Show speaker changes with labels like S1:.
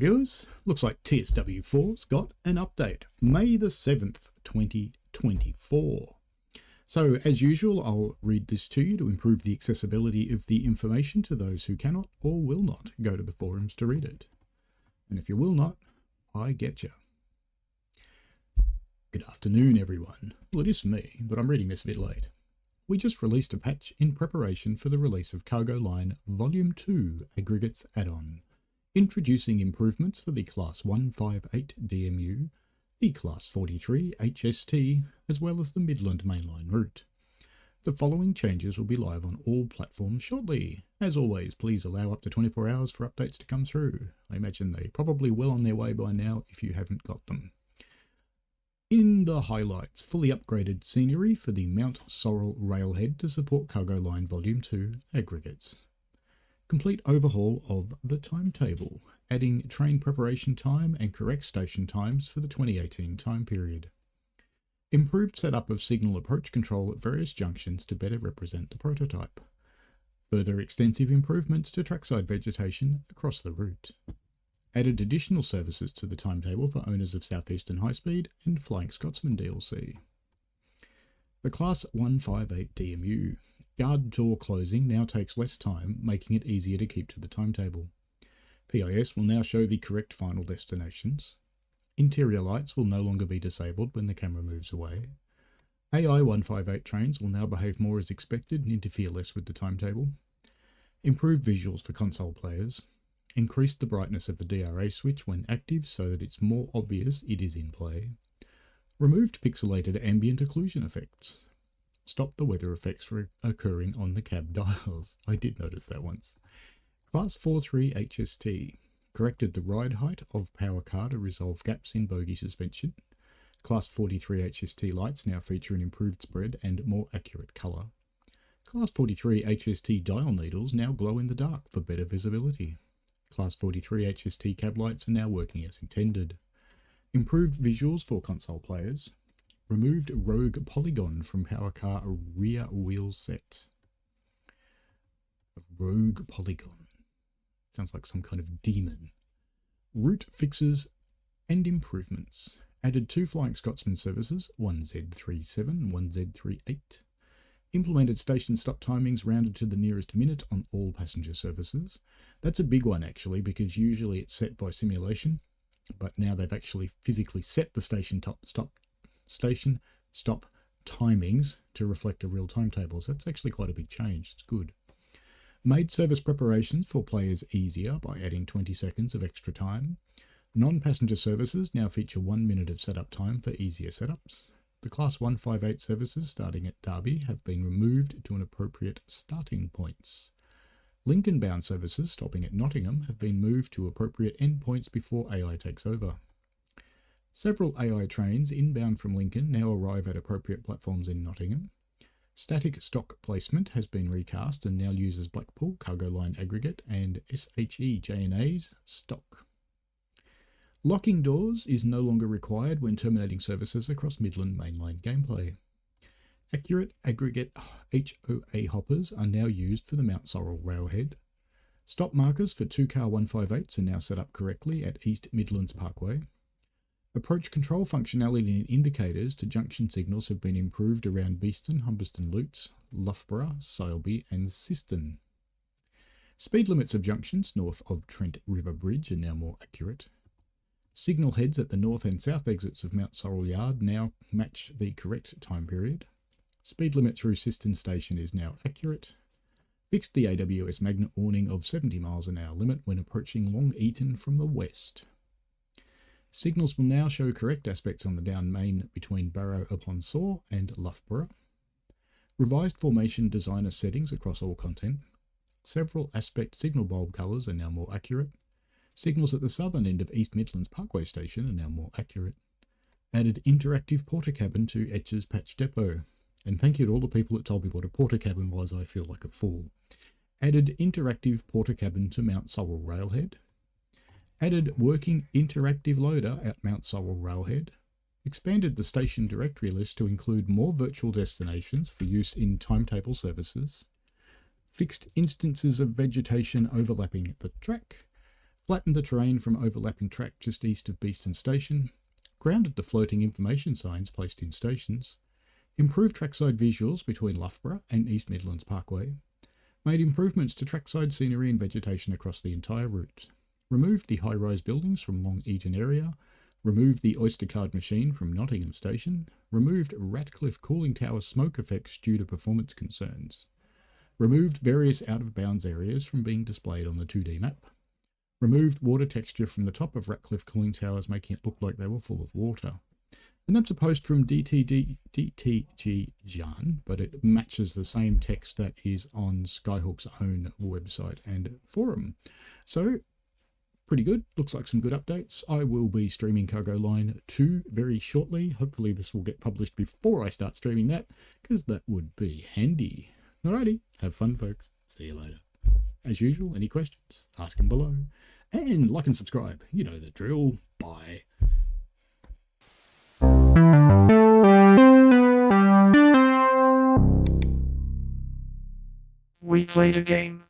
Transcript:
S1: viewers, looks like TSW4's got an update, May the 7th, 2024. So as usual, I'll read this to you to improve the accessibility of the information to those who cannot or will not go to the forums to read it. And if you will not, I get you. Good afternoon, everyone. Well, it is for me, but I'm reading this a bit late. We just released a patch in preparation for the release of Cargo Line V2 Aggregates add-on, introducing improvements for the Class 158 DMU, the Class 43 HST, as well as the Midland Mainline route. The following changes will be live on all platforms shortly. As always, please allow up to 24 hours for updates to come through. I imagine they probably well on their way by now if you haven't got them. In the highlights, fully upgraded scenery for the Mount Sorrel railhead to support Cargo Line Volume 2 Aggregates. Complete overhaul of the timetable, adding train preparation time and correct station times for the 2018 time period. Improved setup of signal approach control at various junctions to better represent the prototype. Further extensive improvements to trackside vegetation across the route. Added additional services to the timetable for owners of Southeastern High Speed and Flying Scotsman DLC. The Class 158 DMU. Guard door closing now takes less time, making it easier to keep to the timetable. PIS will now show the correct final destinations. Interior lights will no longer be disabled when the camera moves away. AI 158 trains will now behave more as expected and interfere less with the timetable. Improved visuals for console players. Increased the brightness of the DRA switch when active so that it's more obvious it is in play. Removed pixelated ambient occlusion effects. Stopped the weather effects occurring on the cab dials. I did notice that once. Class 43 HST. Corrected the ride height of power car to resolve gaps in bogie suspension. Class 43 HST lights now feature an improved spread and more accurate colour. Class 43 HST dial needles now glow in the dark for better visibility. Class 43 HST cab lights are now working as intended. Improved visuals for console players. Removed rogue polygon from power car rear wheel set. A rogue polygon. Sounds like some kind of demon. Route fixes and improvements. Added 2 Flying Scotsman services, 1Z37 and 1Z38. Implemented station stop timings rounded to the nearest minute on all passenger services. That's a big one actually, because usually it's set by simulation, but now they've actually physically set the station stop timings to reflect a real timetable. So that's actually quite a big change. It's good. Made service preparations for players easier by adding 20 seconds of extra time. Non-passenger services now feature 1 minute of setup time for easier setups. The Class 158 services starting at Derby have been removed to an appropriate starting points. Lincoln-bound services stopping at Nottingham have been moved to appropriate endpoints before AI takes over. Several AI trains inbound from Lincoln now arrive at appropriate platforms in Nottingham. Static stock placement has been recast and now uses Blackpool, Cargo Line Aggregate and SHE JNA's stock. Locking doors is no longer required when terminating services across Midland Mainline gameplay. Accurate aggregate HOA hoppers are now used for the Mount Sorrel railhead. Stop markers for 2-car 158s are now set up correctly at East Midlands Parkway. Approach control functionality and indicators to junction signals have been improved around Beeston, Humberston Lutes, Loughborough, Sileby and Siston. Speed limits of junctions north of Trent River Bridge are now more accurate. Signal heads at the north and south exits of Mount Sorrel Yard now match the correct time period. Speed limit through Siston Station is now accurate. Fixed the AWS magnet warning of 70 miles an hour limit when approaching Long Eaton from the west. Signals will now show correct aspects on the down main between Barrow upon Soar and Loughborough. Revised formation designer settings across all content. Several aspect signal bulb colours are now more accurate. Signals at the southern end of East Midlands Parkway Station are now more accurate. Added interactive porter cabin to Etches Patch Depot. And thank you to all the people that told me what a porter cabin was, I feel like a fool. Added interactive porter cabin to Mount Sorrel railhead. Added working interactive loader at Mount Sorrel railhead. Expanded the station directory list to include more virtual destinations for use in timetable services. Fixed instances of vegetation overlapping the track. flattened the terrain from overlapping track just east of Beeston Station, grounded the floating information signs placed in stations, improved trackside visuals between Loughborough and East Midlands Parkway, made improvements to trackside scenery and vegetation across the entire route, removed the high-rise buildings from Long Eaton area, removed the Oyster card machine from Nottingham Station, removed Ratcliffe cooling tower smoke effects due to performance concerns, removed various out-of-bounds areas from being displayed on the 2D map, removed water texture from the top of Ratcliffe cooling towers, making it look like they were full of water. And that's a post from DTG Jan, but it matches the same text that is on Skyhook's own website and forum. So, pretty good. Looks like some good updates. I will be streaming Cargo Line 2 very shortly. Hopefully this will get published before I start streaming that, because that would be handy. Alrighty, have fun folks. See you later. As usual, any questions, ask them below. And like and subscribe. You know the drill. Bye.
S2: We played a game.